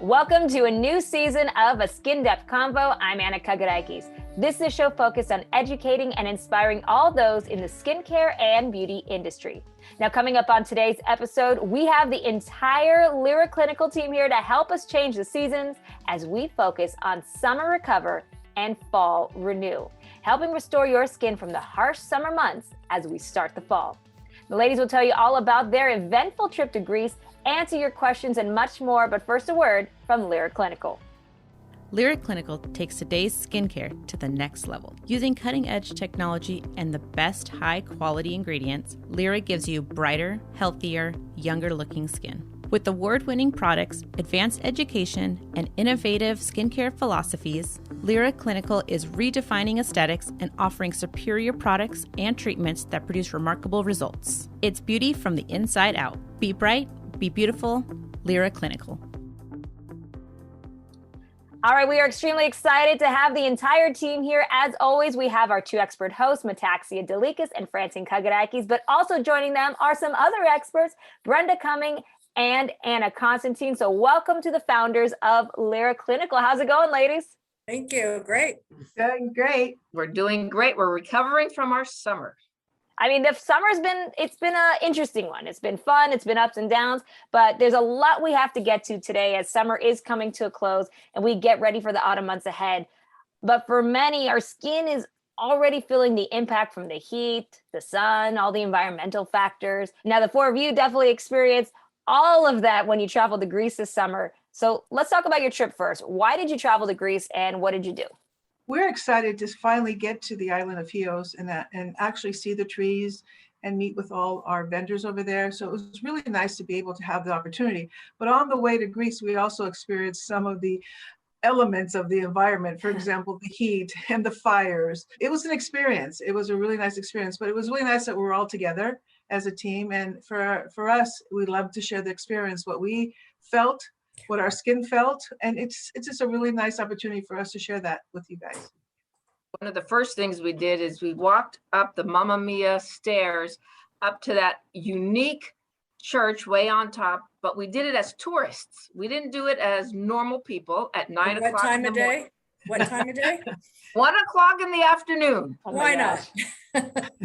Welcome to a new season of A SkinDepth Convo. I'm Kagarakis. This is a show focused on educating and inspiring all those in the skincare and beauty industry. Now, coming up on today's episode, we have the entire Lira Clinical team here to help us change the seasons as we focus on summer recover and fall renew, helping restore your skin from the harsh summer months as we start the fall. The ladies will tell you all about their eventful trip to Greece, answer your questions, and much more. But first, a word from Lira Clinical. Lira Clinical takes today's skincare to the next level. Using cutting-edge technology and the best high-quality ingredients, Lira gives you brighter, healthier, younger-looking skin. With award-winning products, advanced education, and innovative skincare philosophies, Lira Clinical is redefining aesthetics and offering superior products and treatments that produce remarkable results. It's beauty from the inside out. Be bright, be beautiful, Lira Clinical. All right, we are extremely excited to have the entire team here. As always, we have our two expert hosts, Metaxia and Francine Kagarakis, but also joining them are some other experts, Brenda Cumming and Anna Constantine. So welcome to the founders of Lira Clinical. How's it going, ladies? Thank you. Great. Doing great. We're doing great. We're recovering from our summer. I mean, the summer's been an interesting one. It's been fun. It's been ups and downs, but there's a lot we have to get to today as summer is coming to a close and we get ready for the autumn months ahead. But for many, our skin is already feeling the impact from the heat, the sun, all the environmental factors. Now, the four of you definitely experienced all of that when you traveled to Greece this summer. So let's talk about your trip first. Why did you travel to Greece and what did you do? We're excited to finally get to the island of Chios and actually see the trees and meet with all our vendors over there. So it was really nice to be able to have the opportunity. But on the way to Greece, we also experienced some of the elements of the environment, for example, the heat and the fires. It was an experience. It was a really nice experience, but it was really nice that we're all together as a team. And for us, we love to share the experience, what we felt, what our skin felt. And it's just a really nice opportunity for us to share that with you guys. One of the first things we did is we walked up the Mamma Mia stairs up to that unique church way on top, but we did it as tourists. We didn't do it as normal people at 9 o'clock. What time of day? What time of day? 1 o'clock in the afternoon. Oh Why not?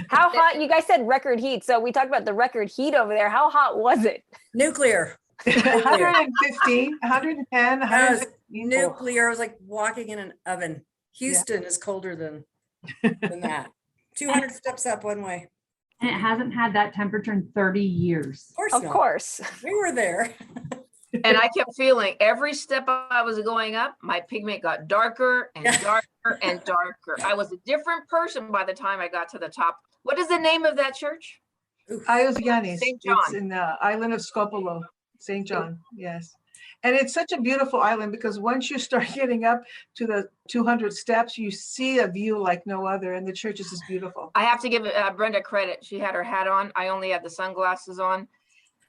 How hot? You guys said record heat. So we talked about the record heat over there. How hot was it? Nuclear. 115, 110, 100. Nuclear. I was like walking in an oven. Houston is colder than that. 200 steps up one way. And it hasn't had that temperature in 30 years. Of course. We were there. And I kept feeling every step I was going up, my pigment got darker and darker and darker. I was a different person by the time I got to the top. What is the name of that church? Iosgiannis. St. John. It's in the island of Skopolo, St. John. Yes. And it's such a beautiful island because once you start getting up to the 200 steps, you see a view like no other. And the church is just beautiful. I have to give Brenda credit. She had her hat on. I only had the sunglasses on.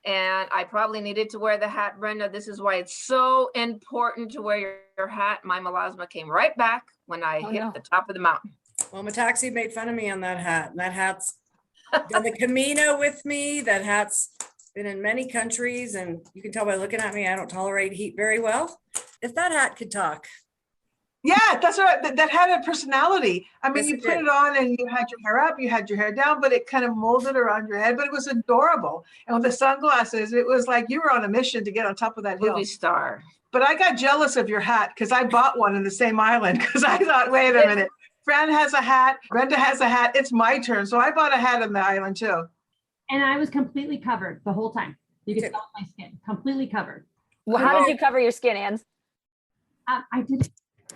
And I probably needed to wear the hat, Brenda. This is why it's so important to wear your hat. My melasma came right back when I hit the top of the mountain. Well, Metaxia made fun of me on that hat. And that hat's done the Camino with me. That hat's been in many countries. And you can tell by looking at me, I don't tolerate heat very well. If that hat could talk. Yeah, that's right. That had a personality. I mean, Yes, you it put did. it on and you had your hair up, you had your hair down, but it kind of molded around your head, but it was adorable. And with the sunglasses, it was like you were on a mission to get on top of that hill. Movie star. But I got jealous of your hat because I bought one in the same island because I thought, wait a minute, Fran has a hat, Brenda has a hat, it's my turn. So I bought a hat in the island too. And I was completely covered the whole time. You could tell my skin, completely covered. Well, how did you cover your skin, Ann? I did.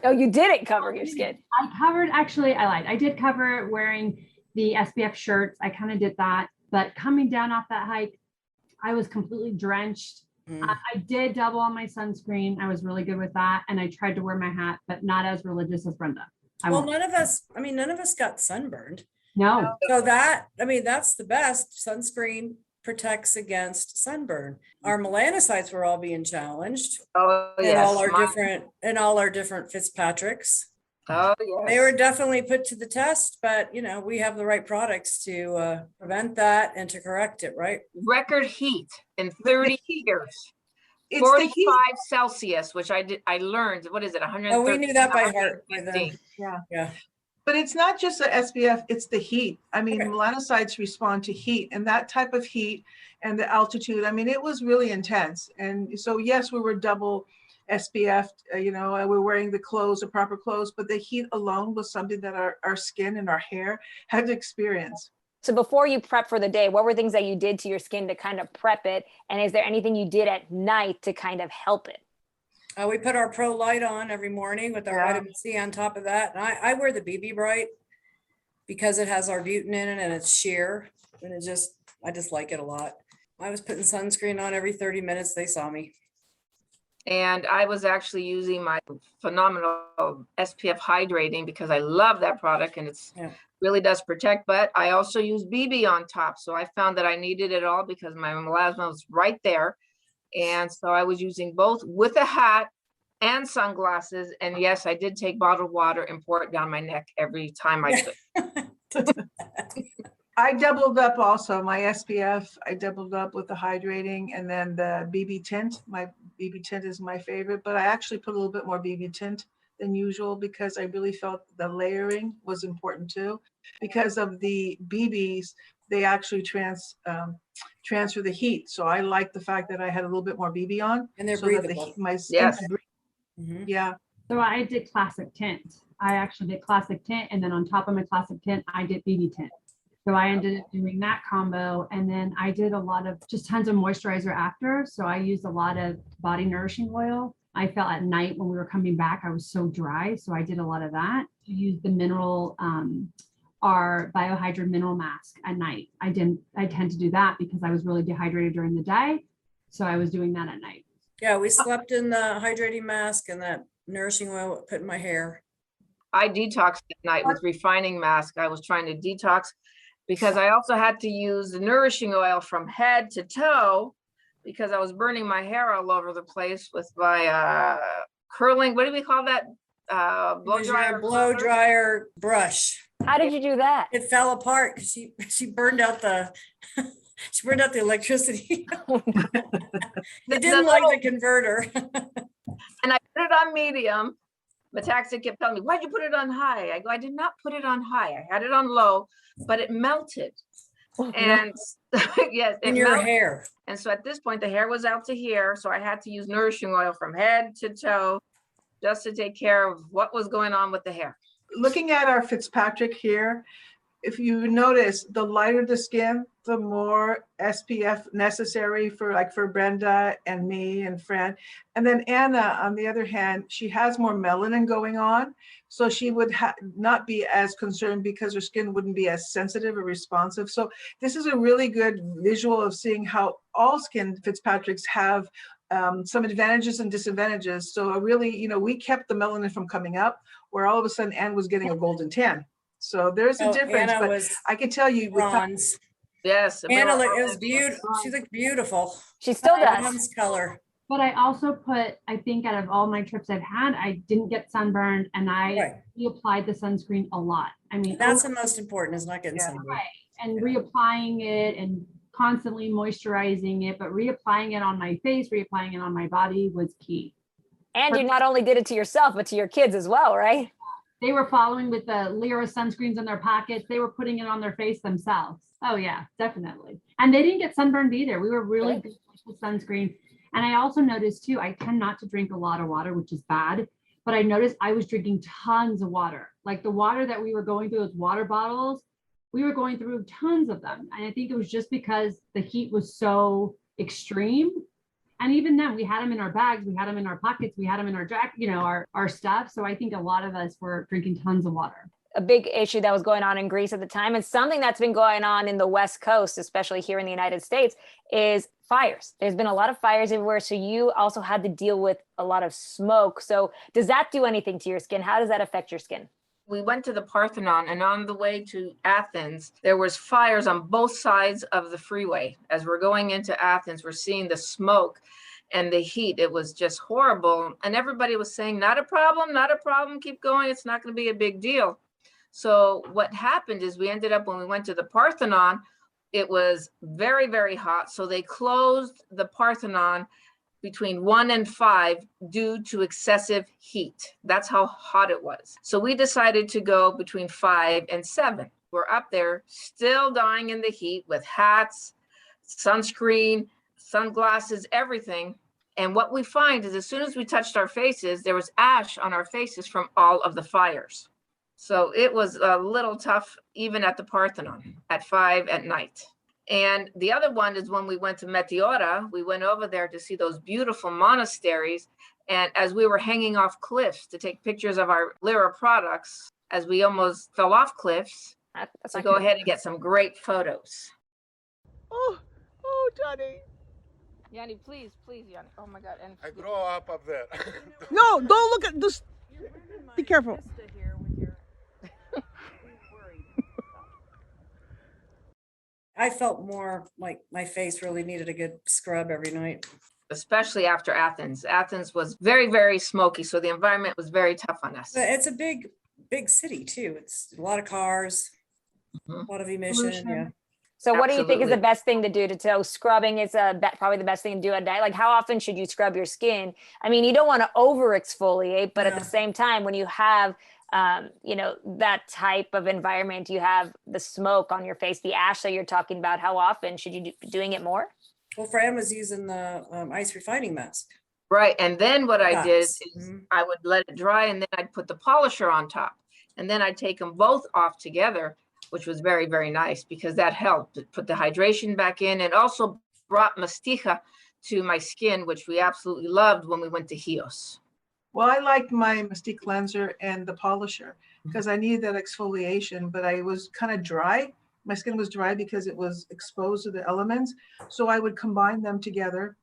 Oh, you didn't cover your skin. I covered, actually, I lied. I did cover it wearing the SPF shirts. I kind of did that. But coming down off that hike, I was completely drenched. I did double on my sunscreen. I was really good with that. And I tried to wear my hat, but not as religious as Brenda. Well, none of us got sunburned. No. So that's the best. Sunscreen protects against sunburn. Our melanocytes were all being challenged. Oh, and yes. all our different Fitzpatricks. Oh, yes. They were definitely put to the test, but we have the right products to prevent that and to correct it, right? Record heat in 30 years. It's the 45 heat. Celsius, which I learned, what is it, 130? Oh, we knew that by heart. By then. 150. Yeah. But it's not just the SPF, it's the heat. I mean, Okay. melanocytes respond to heat, and that type of heat and the altitude, I mean, it was really intense. And so, yes, we were double SPF, we're wearing the clothes, the proper clothes, but the heat alone was something that our skin and our hair had to experience. So before you prep for the day, what were things that you did to your skin to kind of prep it? And is there anything you did at night to kind of help it? We put our Pro Light on every morning with our vitamin C on top of that. And I wear the BB Bright because it has arbutin in it and it's sheer. And I just like it a lot. I was putting sunscreen on every 30 minutes. They saw me. And I was actually using my phenomenal SPF hydrating because I love that product and it's really does protect, but I also use BB on top. So I found that I needed it all because my melasma was right there. And so I was using both with a hat and sunglasses. And yes, I did take bottled water and pour it down my neck every time I could. I doubled up also my SPF. I doubled up with the hydrating and then the BB tint. My BB tint is my favorite, but I actually put a little bit more BB tint than usual because I really felt the layering was important too. Because of the BBs, they actually transfer the heat. So I like the fact that I had a little bit more BB on. And they're so that breathable. my skin could breathe. Mm-hmm. Yeah. So I did classic tint. I actually did classic tint. And then on top of my classic tint, I did BB tint. So I ended up doing that combo. And then I did a lot of just tons of moisturizer after. So I used a lot of body nourishing oil. I felt at night when we were coming back, I was so dry. So I did a lot of that. I used the mineral, our biohydra mineral mask at night. I tend to do that because I was really dehydrated during the day. So I was doing that at night. Yeah, we slept in the hydrating mask and that nourishing oil put in my hair. I detoxed at night with refining mask. I was trying to detox because I also had to use the nourishing oil from head to toe because I was burning my hair all over the place with my curling. What do we call that? Blow dryer brush. How did you do that? It fell apart because she burned out the she burned out the electricity. It didn't like the converter. And I put it on medium. Metaxia kept telling me, why'd you put it on high? I go, I did not put it on high. I had it on low, but it melted. And yes, in your hair. And so at this point, the hair was out to here. So I had to use nourishing oil from head to toe just to take care of what was going on with the hair. Looking at our Fitzpatrick here, if you notice, the lighter the skin, the more SPF necessary for Brenda and me and Fran. And then Anna, on the other hand, she has more melanin going on. So she would not be as concerned because her skin wouldn't be as sensitive or responsive. So this is a really good visual of seeing how all skin Fitzpatricks have some advantages and disadvantages. So really, we kept the melanin from coming up, where all of a sudden Anne was getting a golden tan. So there's a difference, Anna but I can tell you, bronze. Yes, Anna, it was beautiful. She looked beautiful. She still does. Bronze color. But I also put, I think out of all my trips I've had, I didn't get sunburned and I reapplied the sunscreen a lot. I mean, that's the most important, is not getting sunburned. Right. And reapplying it and constantly moisturizing it, but reapplying it on my face, reapplying it on my body was key. And you not only did it to yourself, but to your kids as well, right? They were following with the Lira sunscreens in their pockets. They were putting it on their face themselves. Oh yeah, definitely. And they didn't get sunburned either. We were really good with sunscreen. And I also noticed too, I tend not to drink a lot of water, which is bad, but I noticed I was drinking tons of water. Like the water that we were going through, those water bottles, we were going through tons of them. And I think it was just because the heat was so extreme. And even then, we had them in our bags, we had them in our pockets, we had them in our jacket, our stuff. So I think a lot of us were drinking tons of water. A big issue that was going on in Greece at the time, and something that's been going on in the West Coast, especially here in the United States, is fires. There's been a lot of fires everywhere. So you also had to deal with a lot of smoke. So does that do anything to your skin? How does that affect your skin? We went to the Parthenon, and on the way to Athens, there was fires on both sides of the freeway. As we're going into Athens, we're seeing the smoke and the heat. It was just horrible. And everybody was saying, not a problem, keep going. It's not going to be a big deal. So what happened is we ended up, when we went to the Parthenon, it was very, very hot. So they closed the Parthenon between 1 and 5 due to excessive heat. That's how hot it was. So we decided to go between 5 and 7. We're up there still dying in the heat with hats, sunscreen, sunglasses, everything. And what we find is as soon as we touched our faces, there was ash on our faces from all of the fires. So it was a little tough, even at the Parthenon at 5 at night. And the other one is when we went to Meteora, we went over there to see those beautiful monasteries. And as we were hanging off cliffs to take pictures of our Lira products, as we almost fell off cliffs, to go ahead and get some great photos. Oh, Johnny. Yanni, please, Yanni. Oh my God. And I grow up there. No, don't look at this. Be careful. I felt more like my face really needed a good scrub every night. Especially after Athens. Athens was very, very smoky. So the environment was very tough on us. But it's a big city too. It's a lot of cars, a lot of emission. Yeah. So what do you think is Absolutely. the best thing to do? So scrubbing is probably the best thing to do at night. Like how often should you scrub your skin? I mean, you don't want to over exfoliate, but at the same time, when you have, that type of environment, you have the smoke on your face, the ash that you're talking about, how often should you be doing it more? Well, Fran was using the ice refining mask. Right. And then what I did is Mhm. I would let it dry and then I'd put the polisher on top. And then I'd take them both off together, which was very, very nice because that helped put the hydration back in and also brought Metaxia to my skin, which we absolutely loved when we went to Chios. Well, I liked my Mystique cleanser and the polisher because I needed that exfoliation, but I was kind of dry. My skin was dry because it was exposed to the elements. So I would combine them together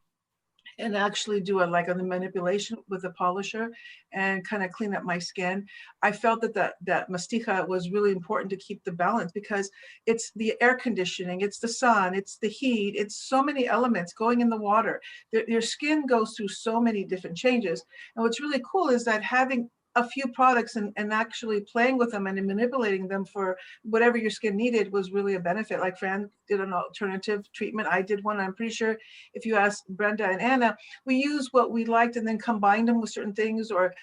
and actually do a manipulation with the polisher and kind of clean up my skin. I felt that Metaxia was really important to keep the balance because it's the air conditioning, it's the sun, it's the heat, it's so many elements going in the water. Your skin goes through so many different changes. And what's really cool is that having a few products and actually playing with them and manipulating them for whatever your skin needed was really a benefit. Like Fran did an alternative treatment. I did one. I'm pretty sure if you ask Brenda and Anna, we use what we liked and then combined them with certain things. Or,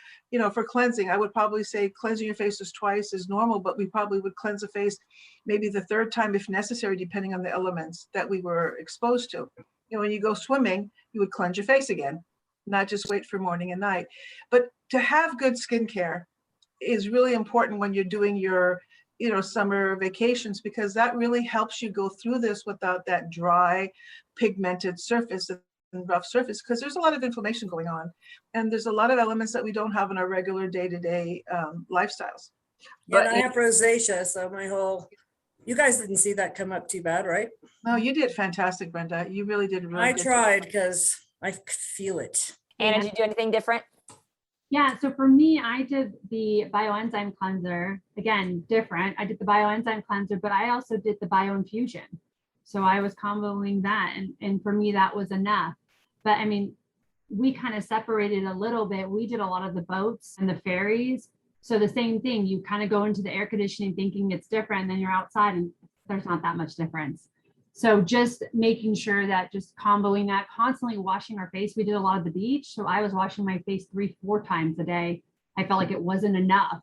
for cleansing, I would probably say cleansing your face is twice as normal, but we probably would cleanse the face maybe the third time if necessary, depending on the elements that we were exposed to. When you go swimming, you would cleanse your face again, not just wait for morning and night. But to have good skincare is really important when you're doing your, summer vacations, because that really helps you go through this without that dry, pigmented surface and rough surface, because there's a lot of inflammation going on. And there's a lot of elements that we don't have in our regular day-to-day lifestyles. Yeah, and I have rosacea, so you guys didn't see that come up too bad, right? No, you did fantastic, Brenda. You really did. I tried because I feel it. Anna, did you do anything different? Yeah, so for me, I did the bioenzyme cleanser. Again, different. I did the bioenzyme cleanser, but I also did the bioinfusion. So I was comboing that. And for me, that was enough. But I mean, we kind of separated a little bit. We did a lot of the boats and the ferries. So the same thing, you kind of go into the air conditioning thinking it's different, and then you're outside and there's not that much difference. So just making sure that just comboing that, constantly washing our face. We did a lot of the beach. So I was washing my face 3-4 times a day. I felt like it wasn't enough.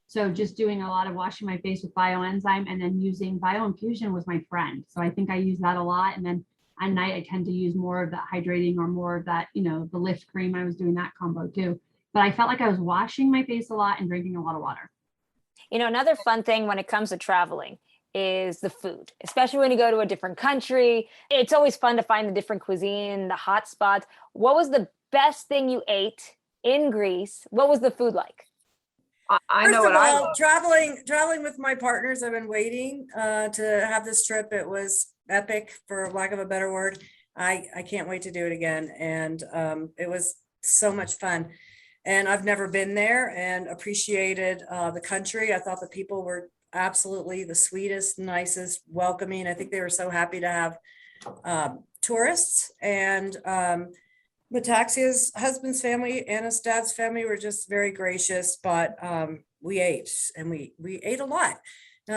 So just doing a lot of washing my face with bioenzyme and then using bioinfusion was my friend. So I think I use that a lot. And then at night, I tend to use more of that hydrating or more of that, the lift cream. I was doing that combo too. But I felt like I was washing my face a lot and drinking a lot of water. Another fun thing when it comes to traveling is the food, especially when you go to a different country. It's always fun to find the different cuisine, the hot spots. What was the best thing you ate in Greece? What was the food like? I know what I love. Traveling with my partners. I've been waiting to have this trip. It was epic, for lack of a better word. I can't wait to do it again. And it was so much fun. And I've never been there and appreciated the country. I thought the people were absolutely the sweetest, nicest, welcoming. I think they were so happy to have tourists. And Metaxia's husband's family, Anna's dad's family were just very gracious, but we ate, and we ate a lot.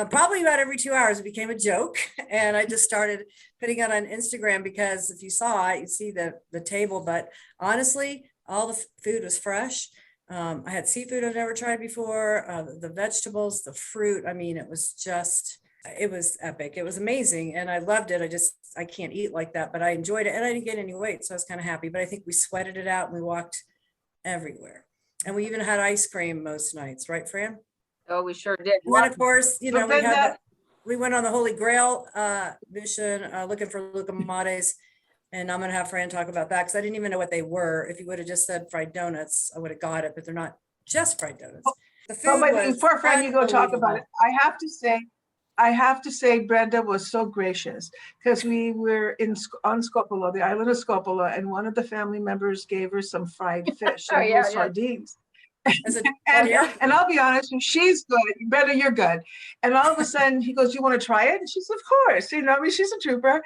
Probably about every 2 hours, it became a joke. And I just started putting it on Instagram because if you saw it, you'd see the table. But honestly, all the food was fresh. I had seafood I've never tried before, the vegetables, the fruit. I mean, it was epic. It was amazing. And I loved it. I can't eat like that, but I enjoyed it. And I didn't get any weight. So I was kind of happy. But I think we sweated it out and we walked everywhere. And we even had ice cream most nights, right, Fran? Oh, we sure did. And then, of course, you know, Brenda, we went on the Holy Grail mission looking for lucumades. And I'm going to have Fran talk about that because I didn't even know what they were. If you would have just said fried donuts, I would have got it, but they're not just fried donuts. The food was before Fran, you go talk about it, unbelievable. I have to say, Brenda was so gracious because we were on Scopolo, the island of Scopolo, and one of the family members gave her some fried fish, some little sardines. And I'll be honest, she's good. Brenda, you're good. And all of a sudden he goes, "You want to try it?" And she says, "Of course." You know, I mean, she's a trooper.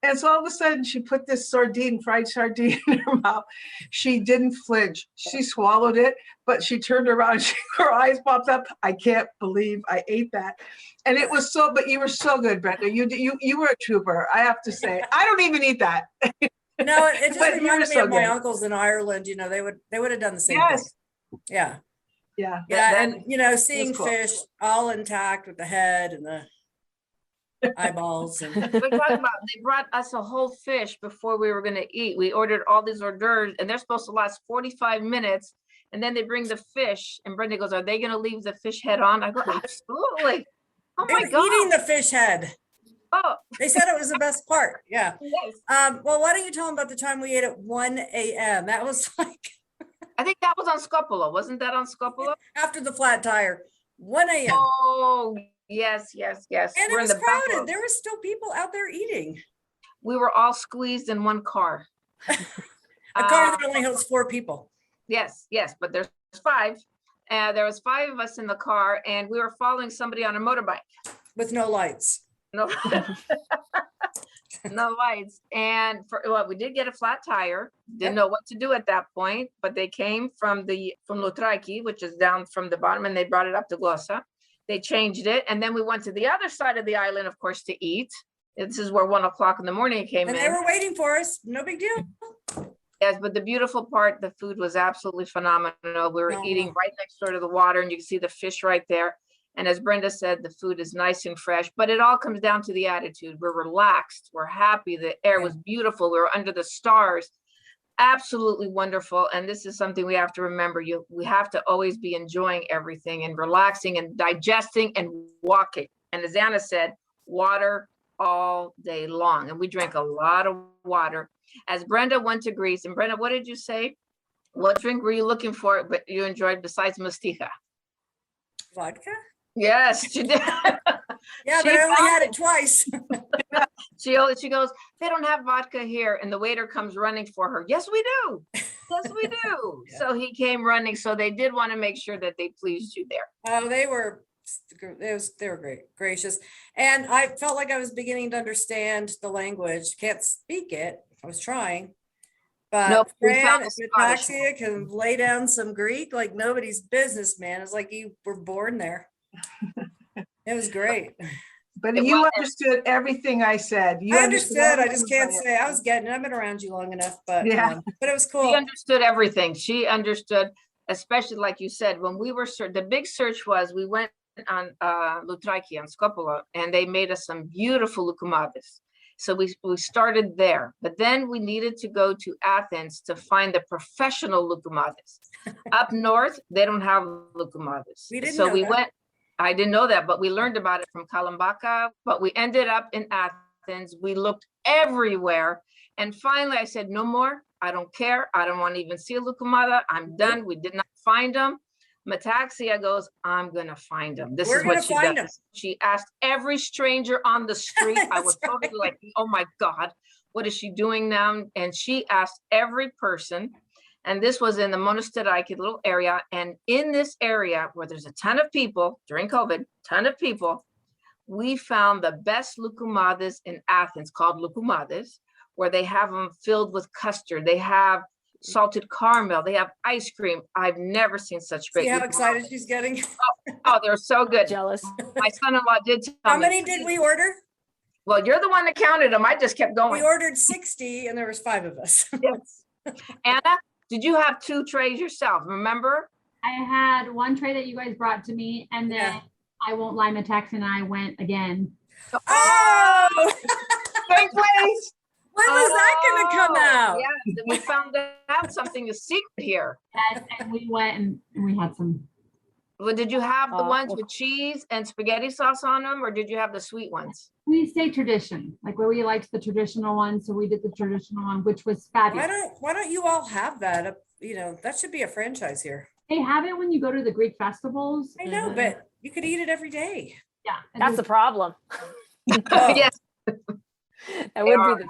And so all of a sudden she put this fried sardine in her mouth. She didn't flinch. She swallowed it, but she turned around, her eyes popped up. "I can't believe I ate that." And it was but you were so good, Brenda. You were a trooper, I have to say. I don't even eat that. No, it just reminded me of my uncles in Ireland. You know, they would have done the same thing. Yeah. Yeah. And you know, seeing fish all intact with the head and the eyeballs. And we're talking about, they brought us a whole fish before we were going to eat. We ordered all these hors d'oeuvres and they're supposed to last 45 minutes. And then they bring the fish and Brenda goes, "Are they going to leave the fish head on?" I go, "Absolutely." Oh my God. Eating the fish head. Oh, they said it was the best part. Yeah. Yes. Well, why don't you tell them about the time we ate at 1 a.m.? That was like, I think that was on Scopolo. Wasn't that on Scopolo? After the flat tire, 1 a.m. Oh, yes. And it was crowded. There were still people out there eating. We were all squeezed in one car. A car that only holds 4 people. Yes, but there's 5. There was 5 of us in the car and we were following somebody on a motorbike. With no lights. No, no lights. And we did get a flat tire. Didn't know what to do at that point, but they came from Lutraki, which is down from the bottom, and they brought it up to Glossa. They changed it. And then we went to the other side of the island, of course, to eat. This is where 1 o'clock in the morning came in. And they were waiting for us. No big deal. Yes, but the beautiful part, the food was absolutely phenomenal. We were eating right next door to the water and you can see the fish right there. And as Brenda said, the food is nice and fresh, but it all comes down to the attitude. We're relaxed. We're happy. The air was beautiful. We were under the stars. Absolutely wonderful. And this is something we have to remember. We have to always be enjoying everything and relaxing and digesting and walking. And as Anna said, water all day long. And we drank a lot of water. As Brenda went to Greece, and Brenda, what did you say? What drink were you looking for, but you enjoyed besides Mastika? Vodka? Yes, she did. Yeah, but I only had it twice. She goes, "They don't have vodka here." And the waiter comes running for her. "Yes, we do. Yes, we do." Yeah. So he came running. So they did want to make sure that they pleased you there. Oh, they were great, gracious. And I felt like I was beginning to understand the language. Can't speak it. I was trying. But nope, Fran, Metaxia can lay down some Greek like nobody's business, man. It's like you were born there. It was great. But you understood everything I said. I understood. I just can't say I was getting it. I've been around you long enough, but yeah. But it was cool. She understood everything. She understood, especially like you said, when we were the big search was we went on Lutraki on Scopolo, and they made us some beautiful lucumades. So we started there, but then we needed to go to Athens to find the professional lucumades. Up north, they don't have lucumades. We went. I didn't know that, but we learned about it from Kalambaka. But we ended up in Athens. We looked everywhere, and finally, I said, "No more. I don't care. I don't want to even see a lucumada. I'm done." We did not find them. Metaxia goes, "I'm going to find them." This is what she does. She asked every stranger on the street. I was totally like, "Oh my God, what is she doing now?" And she asked every person. And this was in the Monasteraki little area. And in this area where there's a ton of people during COVID, we found the best lucumades in Athens called lucumades, where they have them filled with custard. They have salted caramel. They have ice cream. I've never seen such great. See how excited she's getting? Oh, they're so good. Jealous. My son-in-law did tell How me. many did we order? Well, you're the one that counted them. I just kept We going. ordered 60 and there was 5 of us. Yes. Anna, did you have 2 trays yourself? Remember? I had one tray that you guys brought to me, and then Yeah. I won't lie, Metaxia and I went again. Oh, Same place. when was that going to come out? Yeah, we found out something is secret here. And we went and we had some. Well, did you have the ones well- with cheese and spaghetti sauce on them, or did you have the sweet ones? We stayed tradition, like where we liked the traditional one, so we did the traditional one, which was Why fabulous. don't you all have that? You know, that should be a franchise here. They have it when you go to the Greek festivals. I know, but you could eat it every day. Yeah, and That's the problem. Oh, Yes. That would be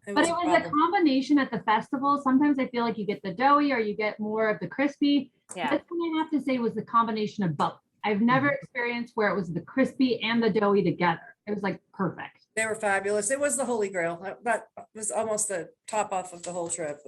the But was it a was a problem. combination at the festival. Sometimes I feel like you get the doughy or you get more of the crispy. yeah. This one I have to say was the combination of both. I've never experienced where it was the crispy and the doughy together. It was like perfect. They were fabulous. It was the holy grail. That was almost the top off of the whole trip.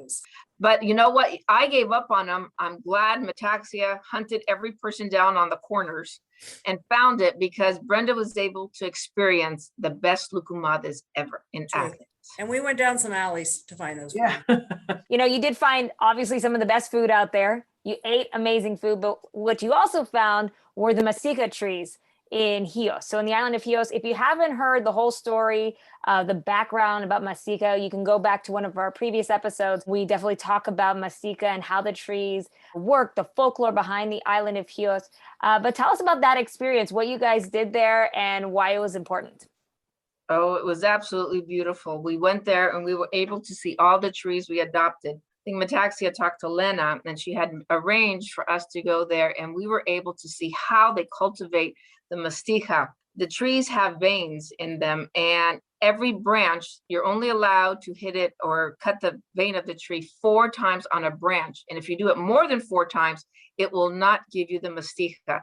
But you know what? I gave up on them. I'm glad Metaxia hunted every person down on the corners and found it, because Brenda was able to experience the best lucumades ever in True. Athens. And we went down some alleys to find those. Yeah. You know, you did find obviously some of the best food out there. You ate amazing food, but what you also found were the masika trees in Chios. So in the island of Chios, if you haven't heard the whole story, the background about masika, you can go back to one of our previous episodes. We definitely talk about masika and how the trees work, the folklore behind the island of Chios. But tell us about that experience, what you guys did there and why it was important. Oh, it was absolutely beautiful. We went there and we were able to see all the trees we adopted. I think Metaxia talked to Lena and she had arranged for us to go there, and we were able to see how they cultivate the masticha. The trees have veins in them, and every branch, you're only allowed to hit it or cut the vein of the tree 4 times on a branch. And if you do it more than 4 times, it will not give you the masticha.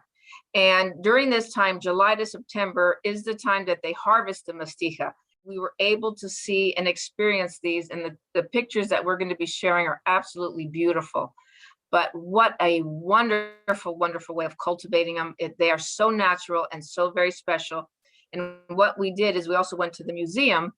And during this time, July to September, is the time that they harvest the masticha. We were able to see and experience these, and the pictures that we're going to be sharing are absolutely beautiful. But what a wonderful, wonderful way of cultivating them. They are so natural and so very special. And what we did is we also went to the museum,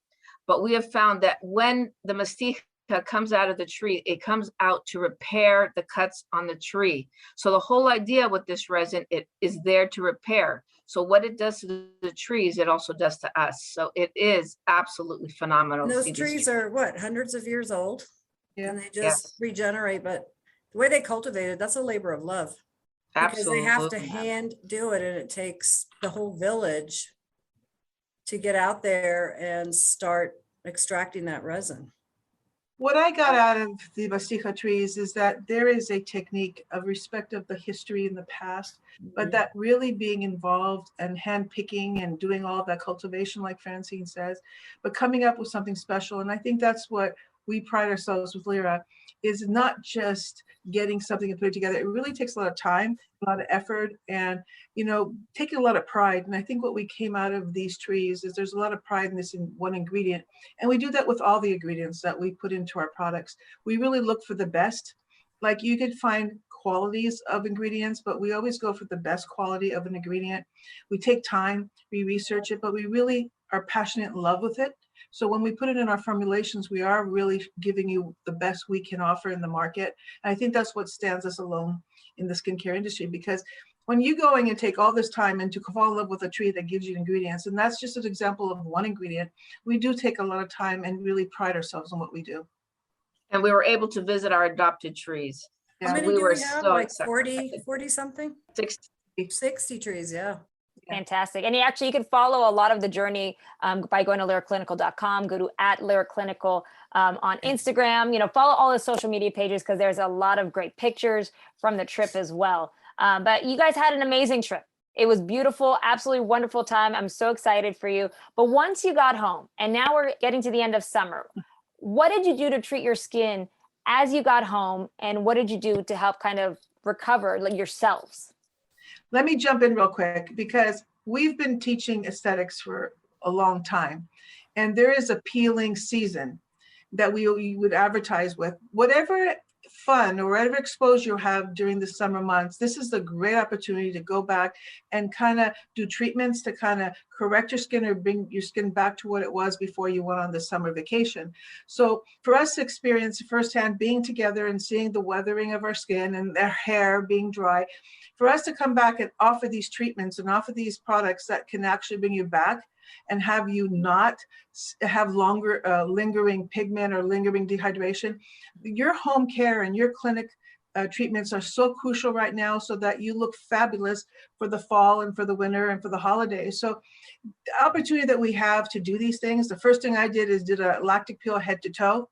but we have found that when the masticha comes out of the tree, it comes out to repair the cuts on the tree. So the whole idea with this resin, it is there to repair. So what it does to the trees, it also does to us. So it is absolutely phenomenal. And to those see these trees are what, hundreds of years old? Yeah. And they just Yes. regenerate, but the way they cultivate it, that's a labor of love. Because they have to Absolutely. hand do it, and it takes the whole village to get out there and start extracting that resin. What I got out of the masticha trees is that there is a technique of respect of the history in the past, but that really being involved and hand picking and doing all that cultivation, like Francine says, but coming up with something special. And I think that's what we pride ourselves with Lira, is not just getting something and put it together. It really takes a lot of time, a lot of effort, and, you know, taking a lot of pride. And I think what we came out of these trees is there's a lot of pride in this in one ingredient. And we do that with all the ingredients that we put into our products. We really look for the best. Like, you could find qualities of ingredients, but we always go for the best quality of an ingredient. We take time, we research it, but we really are passionate in love with it. So when we put it in our formulations, we are really giving you the best we can offer in the market. And I think that's what stands us alone in the skincare industry, because when you going and take all this time and to fall in love with a tree that gives you ingredients, and that's just an example of one ingredient, we do take a lot of time and really pride ourselves on what we do. And we were able to visit our adopted trees. How Yeah. many we do were we have? so Like excited. 40 something? 60 trees, yeah. Fantastic. And you can follow a lot of the journey by going to liraclinical.com, go to @liraclinical on Instagram, follow all the social media pages, because there's a lot of great pictures from the trip as well. But you guys had an amazing trip. It was beautiful, absolutely wonderful time. I'm so excited for you. But once you got home, and now we're getting to the end of summer, what did you do to treat your skin as you got home? And what did you do to help kind of recover yourselves? Let me jump in real quick, because we've been teaching aesthetics for a long time. And there is a peeling season that we would advertise with. Whatever fun or whatever exposure you have during the summer months, this is a great opportunity to go back and kind of do treatments to kind of correct your skin or bring your skin back to what it was before you went on the summer vacation. So for us to experience firsthand being together and seeing the weathering of our skin and their hair being dry, for us to come back and offer these treatments and offer these products that can actually bring you back and have you not have longer lingering pigment or lingering dehydration. Your home care and your clinic treatments are so crucial right now so that you look fabulous for the fall and for the winter and for the holidays. So the opportunity that we have to do these things, the first thing I did is did a lactic peel head to toe.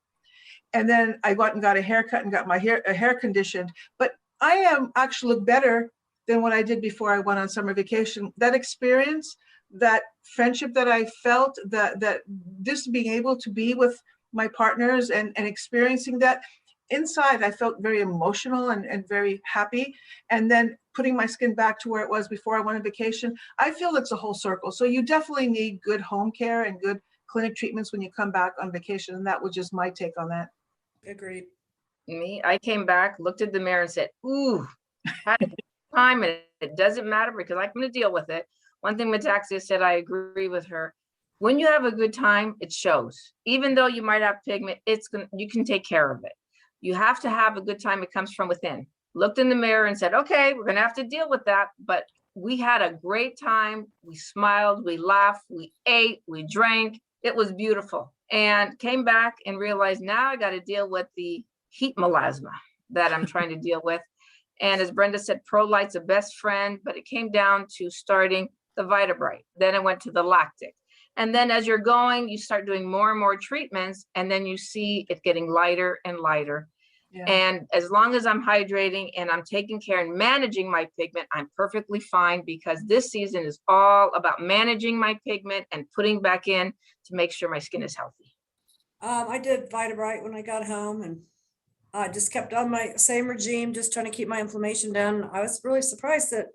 And then I went and got a haircut and got my hair conditioned. But I am actually look better than what I did before I went on summer vacation. That experience, that friendship that I felt, that just being able to be with my partners and experiencing that inside, I felt very emotional and very happy. And then putting my skin back to where it was before I went on vacation, I feel it's a whole circle. So you definitely need good home care and good clinic treatments when you come back on vacation. And that was just my take on that. Agreed. Me, I came back, looked at the mirror and said, ooh, had a good time, and it doesn't matter because I'm going to deal with it. One thing Metaxia said, I agree with her. When you have a good time, it shows. Even though you might have pigment, you can take care of it. You have to have a good time. It comes from within. Looked in the mirror and said, okay, we're going to have to deal with that. But we had a great time. We smiled, we laughed, we ate, we drank. It was beautiful. And came back and realized now I got to deal with the heat melasma that I'm trying to deal with. And as Brenda said, ProLite's a best friend, but it came down to starting the VitaBright. Then it went to the lactic. And then as you're going, you start doing more and more treatments, and then you see it getting lighter and lighter. Yeah. And as long as I'm hydrating and I'm taking care and managing my pigment, I'm perfectly fine, because this season is all about managing my pigment and putting back in to make sure my skin is healthy. I did VitaBright when I got home, and I just kept on my same regime, just trying to keep my inflammation down. I was really surprised that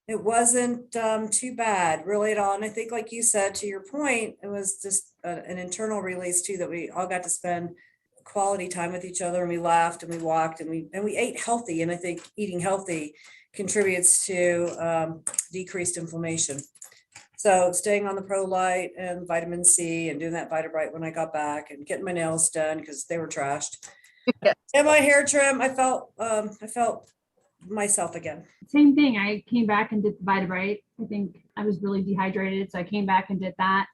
it wasn't too bad really at all. And I think, like you said, to your point, it was just an internal release too, that we all got to spend quality time with each other, and we laughed and we walked and we ate healthy. And I think eating healthy contributes to decreased inflammation. So staying on the ProLite and vitamin C and doing that VitaBright when I got back, and getting my nails done because they were trashed. Yes. And my hair trim, I felt myself again. Same thing. I came back and did the VitaBright. I think I was really dehydrated, so I came back and did that.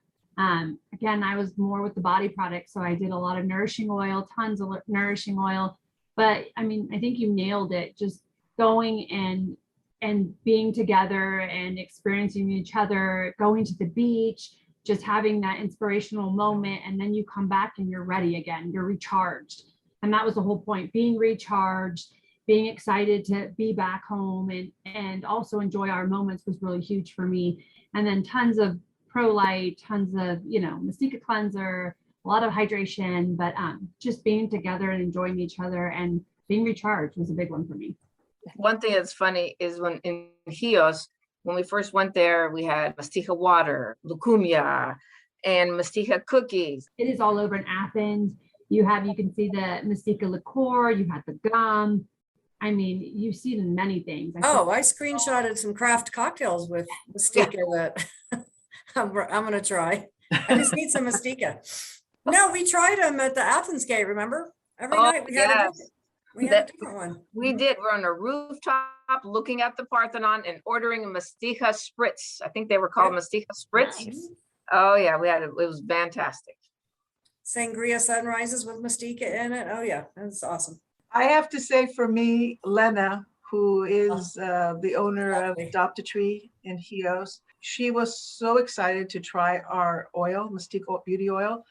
Again, I was more with the body product, so I did a lot of nourishing oil, tons of nourishing oil. But I mean, I think you nailed it. Just going and being together and experiencing each other, going to the beach, just having that inspirational moment, and then you come back and you're ready again. You're recharged, and that was the whole point: being recharged, being excited to be back home, and also enjoy our moments was really huge for me. And then tons of ProLite, tons of, Metaxia cleanser, a lot of hydration, but just being together and enjoying each other and being recharged was a big one for me. One thing that's funny is when in Rios, when we first went there, we had Metaxia water, lucumia, and Metaxia cookies. It is all over in Athens. You can see the Metaxia liqueur, you had the gum. I mean, you see many things. I screenshotted some craft cocktails with Metaxia that I'm going to try. I just need some Metaxia. No, we tried them at the Athens gate, remember? Every night we had a different one. We did. We're on a rooftop looking at the Parthenon and ordering a Metaxia spritz. I think they were called Metaxia spritz. Nice. Oh, yeah, we had it. It was fantastic. Sangria sunrises with Metaxia in it. Oh, yeah, that's awesome. I have to say, for me, Lena, who is the owner of Adopt a Tree in Rios, she was so excited to try our oil, Metaxia beauty oil.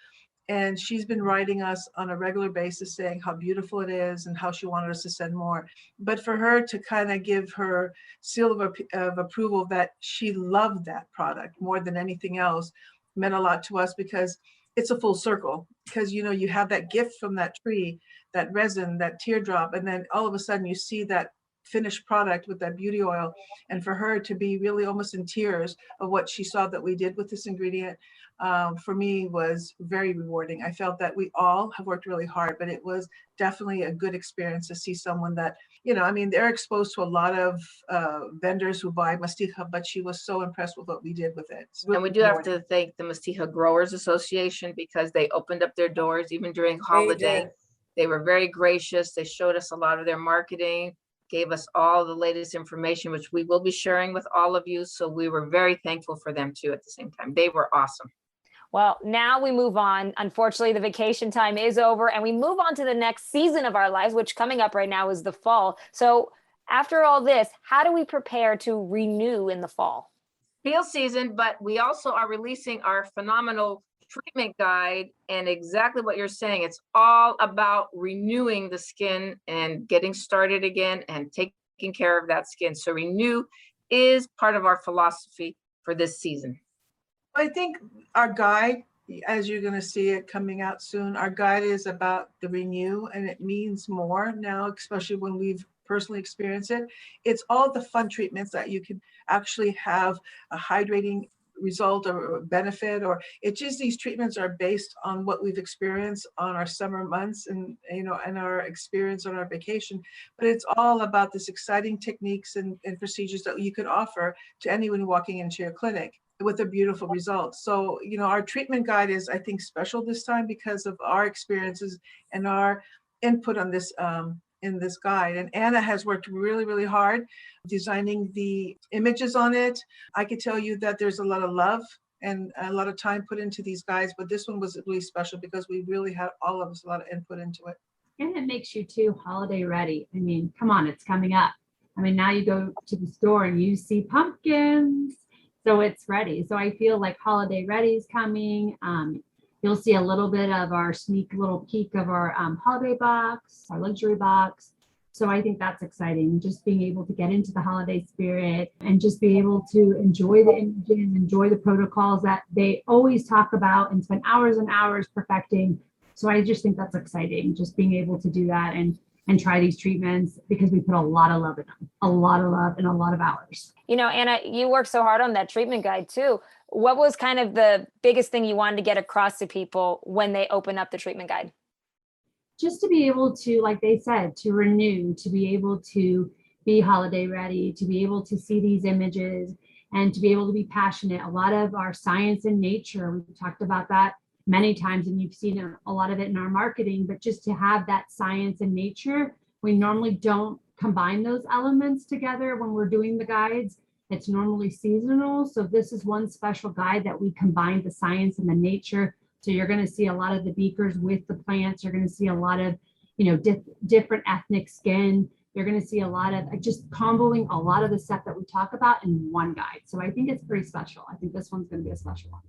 And she's been writing us on a regular basis saying how beautiful it is and how she wanted us to send more. But for her to kind of give her seal of approval that she loved that product more than anything else meant a lot to us, because it's a full circle. Because, you have that gift from that tree, that resin, that teardrop, and then all of a sudden you see that finished product with that beauty oil, and for her to be really almost in tears of what she saw that we did with this ingredient, for me was very rewarding. I felt that we all have worked really hard, but it was definitely a good experience to see someone that, I mean, they're exposed to a lot of vendors who buy Mastija, but she was so impressed with what we did with it. And we do have to thank the Mastija Growers Association, because they opened up their doors even during holiday. They were very gracious. They showed us a lot of their marketing, gave us all the latest information, which we will be sharing with all of you. So we were very thankful for them too at the same time. They were awesome. Well, now we move on. Unfortunately, the vacation time is over and we move on to the next season of our lives, which coming up right now is the fall. So after all this, how do we prepare to renew in the fall? Peel season, but we also are releasing our phenomenal treatment guide, and exactly what you're saying. It's all about renewing the skin and getting started again and taking care of that skin. So renew is part of our philosophy for this season. I think our guide, as you're going to see it coming out soon, our guide is about the renew, and it means more now, especially when we've personally experienced it. It's all the fun treatments that you can actually have a hydrating result or benefit, or it's just these treatments are based on what we've experienced on our summer months and and our experience on our vacation. But it's all about this exciting techniques and procedures that you could offer to anyone walking into your clinic with a beautiful result. So our treatment guide is, I think, special this time because of our experiences and our input on this in this guide. And Anna has worked really, really hard designing the images on it. I could tell you that there's a lot of love and a lot of time put into these guides, but this one was really special because we really had all of us a lot of input into it. And it makes you too holiday ready. I mean, come on, it's coming up. I mean, now you go to the store and you see pumpkins, so it's ready. So I feel like holiday ready is coming. You'll see a little bit of our sneak little peek of our holiday box, our luxury box. So I think that's exciting, just being able to get into the holiday spirit and just be able to enjoy the images, enjoy the protocols that they always talk about and spend hours and hours perfecting. So I just think that's exciting, just being able to do that and try these treatments, because we put a lot of love in them, a lot of love and a lot of hours. Anna, you worked so hard on that treatment guide too. What was kind of the biggest thing you wanted to get across to people when they open up the treatment guide? Just to be able to, like they said, to renew, to be able to be holiday ready, to be able to see these images and to be able to be passionate. A lot of our science and nature, we've talked about that many times, and you've seen a lot of it in our marketing, but just to have that science and nature, we normally don't combine those elements together when we're doing the guides. It's normally seasonal. So this is one special guide that we combine the science and the nature. So you're going to see a lot of the beakers with the plants. You're going to see a lot of, different ethnic skin. You're going to see a lot of just comboing a lot of the stuff that we talk about in one guide. So I think it's pretty special. I think this one's going to be a special one.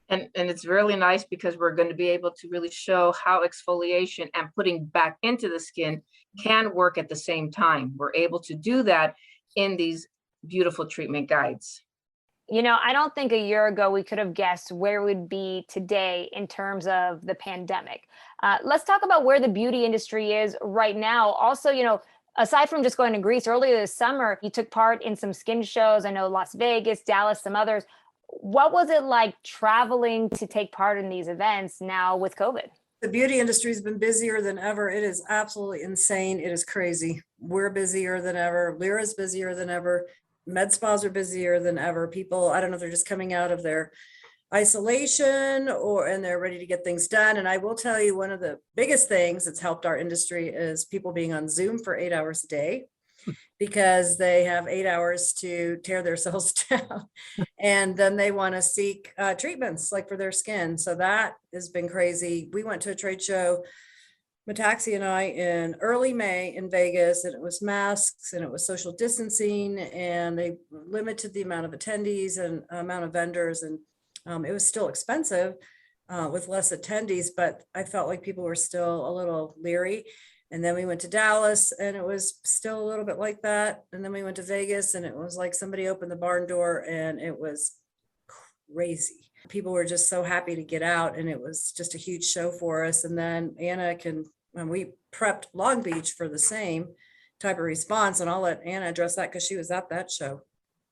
And it's really nice because we're going to be able to really show how exfoliation and putting back into the skin can work at the same time. We're able to do that in these beautiful treatment guides. I don't think a year ago we could have guessed where we'd be today in terms of the pandemic. Let's talk about where the beauty industry is right now. Also, aside from just going to Greece earlier this summer, you took part in some skin shows. I know Las Vegas, Dallas, some others. What was it like traveling to take part in these events now with COVID? The beauty industry has been busier than ever. It is absolutely insane. It is crazy. We're busier than ever. Lira's busier than ever. Med spas are busier than ever. People, I don't know if they're just coming out of their isolation and they're ready to get things done. And I will tell you, one of the biggest things that's helped our industry is people being on Zoom for 8 hours a day, because they have 8 hours to tear their cells down and then they want to seek treatments like for their skin. So that has been crazy. We went to a trade show, Metaxia and I, in early May in Vegas, and it was masks and it was social distancing, and they limited the amount of attendees and amount of vendors, and it was still expensive with less attendees, but I felt like people were still a little leery. And then we went to Dallas and it was still a little bit like that. And then we went to Vegas and it was like somebody opened the barn door and it was crazy. People were just so happy to get out, and it was just a huge show for us. And then we prepped Long Beach for the same. type of response. And I'll let Anna address that because she was at that show.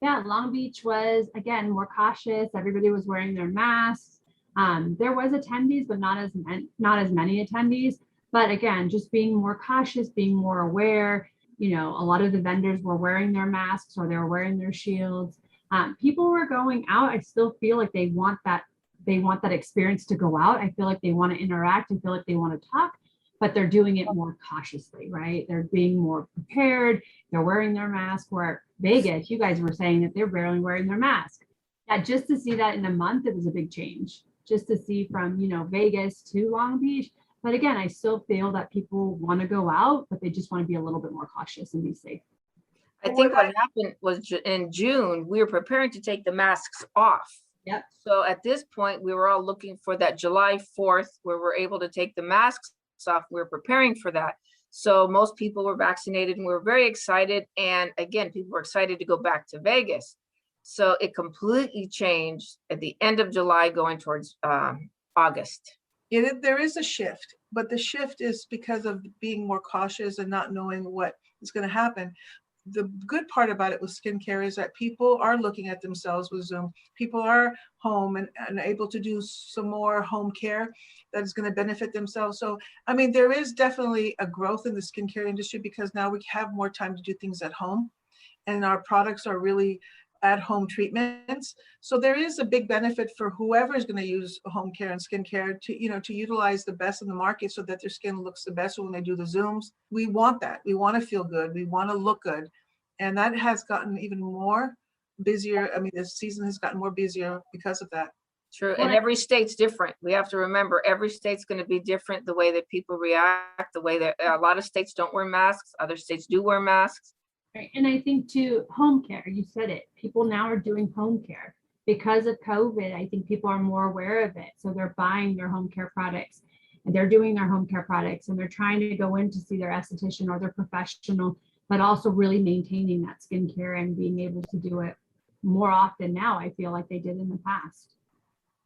Yeah, Long Beach was, again, more cautious. Everybody was wearing their masks. There was attendees, but not as many attendees. But again, just being more cautious, being more aware. You know, a lot of the vendors were wearing their masks or they were wearing their shields. People were going out. I still feel like they want that experience to go out. I feel like they want to interact. I feel like they want to talk, but they're doing it more cautiously, right? They're being more prepared. They're wearing their mask. Where Vegas, you guys were saying that they're barely wearing their mask. Yeah, just to see that in a month, it was a big change. Just to see from, you know, Vegas to Long Beach. But again, I still feel that people want to go out, but they just want to be a little bit more cautious and be safe. I think what happened was in June, we were preparing to take the masks off. Yep. So at this point, we were all looking for that July 4th where we're able to take the masks off. We were preparing for that. So most people were vaccinated and we were very excited. And again, people were excited to go back to Vegas. So it completely changed at the end of July going towards August. There is a shift, but the shift is because of being more cautious and not knowing what is going to happen. The good part about it with skincare is that people are looking at themselves with Zoom. People are home and able to do some more home care that is going to benefit themselves. So, I mean, there is definitely a growth in the skincare industry because now we have more time to do things at home and our products are really at-home treatments. So there is a big benefit for whoever is going to use home care and skincare to, you know, to utilize the best in the market so that their skin looks the best when they do the Zooms. We want that. We want to feel good. We want to look good. And that has gotten even more busier. I mean, this season has gotten more busier because of that. True. And every state's different. We have to remember every state's going to be different, the way that people react, the way that a lot of states don't wear masks. Other states do wear masks. Right. And I think too, home care, you said it, people now are doing home care because of COVID. I think people are more aware of it. So they're buying their home care products and they're doing their home care products and they're trying to go in to see their esthetician or their professional, but also really maintaining that skincare and being able to do it more often now, I feel like they did in the past.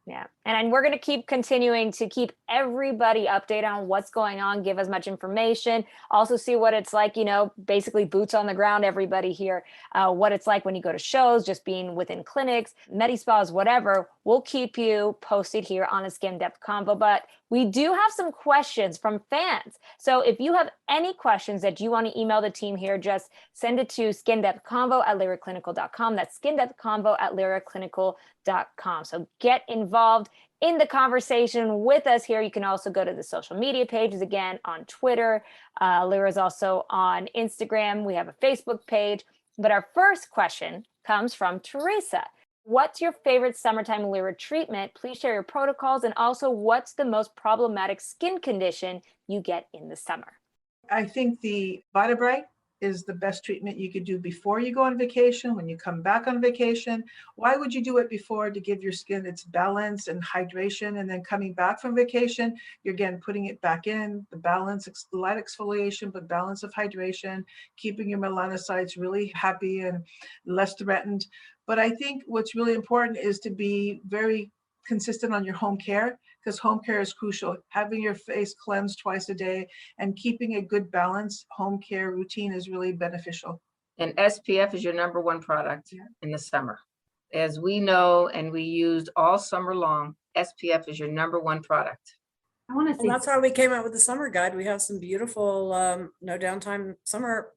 Yeah. And we're going to keep continuing to keep everybody updated on what's going on, give as much information, also see what it's like, you know, basically boots on the ground, everybody here, what it's like when you go to shows, just being within clinics, Medi-spas, whatever. We'll keep you posted here on a SkinDepth Convo, but we do have some questions from fans. So if you have any questions that you want to email the team here, just send it to skindepthconvo@liraclinical.com. That's skindepthconvo@liraclinical.com. So get involved in the conversation with us here. You can also go to the social media pages again on Twitter. Lira's also on Instagram. We have a Facebook page. But our first question comes from Teresa. What's your favorite summertime Lira treatment? Please share your protocols. And also, what's the most problematic skin condition you get in the summer? I think the Vitabright is the best treatment you could do before you go on vacation, when you come back on vacation. Why would you do it before? To give your skin its balance and hydration, and then coming back from vacation, you're again putting it back in, the balance, light exfoliation, but balance of hydration, keeping your melanocytes really happy and less threatened. But I think what's really important is to be very consistent on your home care, because home care is crucial. Having your face cleansed twice a day and keeping a good balance home care routine is really beneficial. And SPF is your number one product in the summer. As we know, and we used all summer long, SPF is your number one product. I want to say, And that's why we came out with the summer guide. We have some beautiful no downtime summer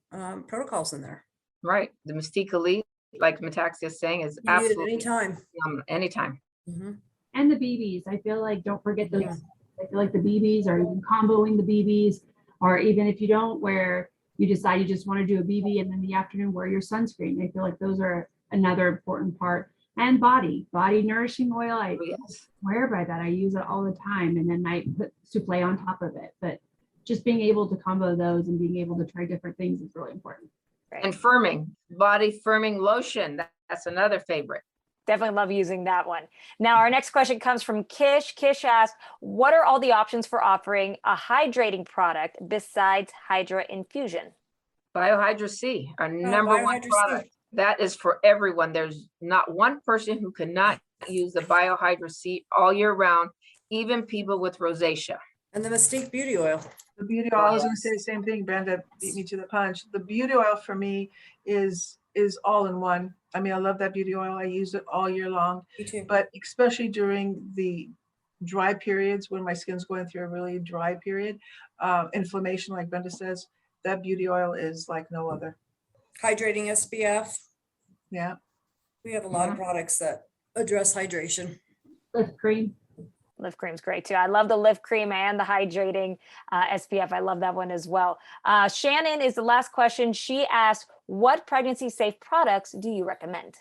protocols in there. Right. The Mystique Elite, like Metaxia is saying, is You need it absolutely anytime. anytime. Mm-hmm. and the BBs. I feel like, don't forget those. I feel like the BBs, or even comboing the BBs, or even if you don't wear, you decide you just want to do a BB and then in the afternoon wear your sunscreen. I feel like those are another important part. And body nourishing oil. I swear by that. I use it all the time. And then I put souffle on top of it. But just being able to combo those and being able to try different things is really important. Right. And firming, body firming lotion. That's another favorite. Definitely love using that one. Now, our next question comes from Kish. Kish asks, what are all the options for offering a hydrating product besides Hydra Infusion? Biohydra C, our number one product. That is for everyone. There's not one person who cannot use the Biohydra C all year round, even people with rosacea. And the Mystique Beauty Oil. The beauty oil, I was going to say the same thing. Brenda beat me to the punch. The beauty oil for me is all in one. I mean, I love that beauty oil. I use it all year long. Me too. But especially during the dry periods when my skin's going through a really dry period, inflammation, like Brenda says, that beauty oil is like no other. Hydrating SPF. Yeah. We have a lot of products that address hydration. Lift cream. Lift cream's great too. I love the lift cream and the hydrating SPF. I love that one as well. Shannon is the last question. She asked, what pregnancy safe products do you recommend?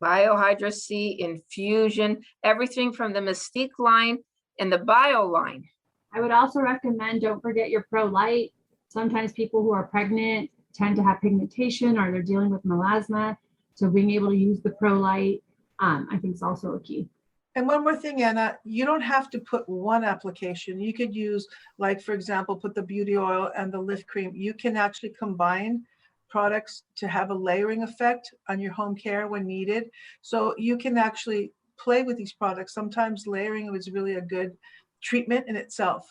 Biohydra C infusion, everything from the Mystique line and the Bio line. I would also recommend, don't forget your Pro Light. Sometimes people who are pregnant tend to have pigmentation or they're dealing with melasma. So being able to use the Pro Light, I think is also a key. And one more thing, Anna, you don't have to put one application. You could use, like, for example, put the beauty oil and the lift cream. You can actually combine products to have a layering effect on your home care when needed. So you can actually play with these products. Sometimes layering is really a good treatment in itself.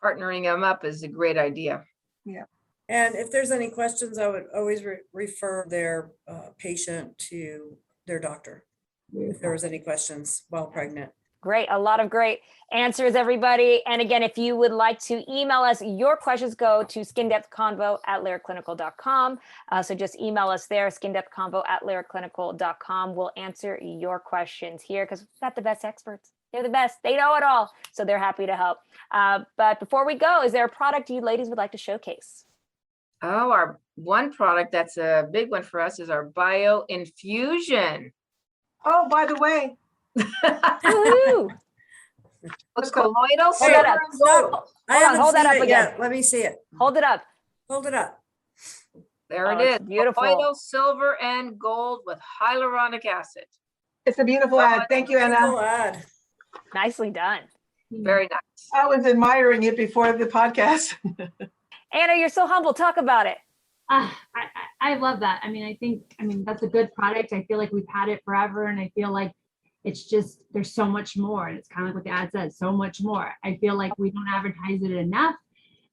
Partnering them up is a great idea. Yeah. And if there's any questions, I would always refer their patient to their doctor if there was any questions while pregnant. Great. A lot of great answers, everybody. And again, if you would like to email us your questions, go to skindepthconvo@liraclinical.com. So just email us there, skindepthconvo@liraclinical.com. We'll answer your questions here because we've got the best experts. They're the best. They know it all. So they're happy to help. But before we go, is there a product you ladies would like to showcase? Oh, our one product that's a big one for us is our Bio Infusion. Oh, by the way, Woohoo! Colloidal Hold that up. silver and gold. Hold that up it again. yet. Let me see it. Hold it up. Hold it up. There Oh, it it's is. beautiful. Colloidal silver and gold with hyaluronic acid. it's a beautiful ad. Thank you, Anna. Beautiful ad. Nicely done. Very nice. I was admiring it before the podcast. Anna, you're so humble. Talk about it. I love that. I mean, that's a good product. I feel like we've had it forever. And I feel like it's just, there's so much more. And it's kind of like what the ad says, so much more. I feel like we don't advertise it enough.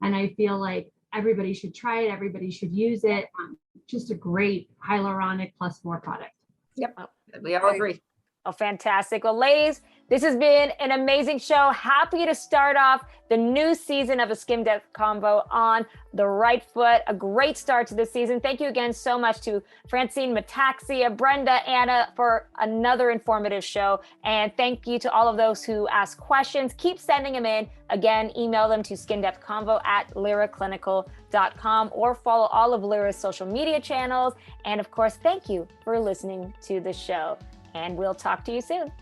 And I feel like everybody should try it. Everybody should use it. Just a great hyaluronic plus more product. Yep. We all agree. Oh, fantastic. Well, ladies, this has been an amazing show. Happy to start off the new season of A SkinDepth Convo on the right foot. A great start to the season. Thank you again so much to Francine, Metaxia, Brenda, Anna for another informative show. And thank you to all of those who asked questions. Keep sending them in. Again, email them to skindepthconvo@liraclinical.com or follow all of Lira's social media channels. And of course, thank you for listening to the show. And we'll talk to you soon.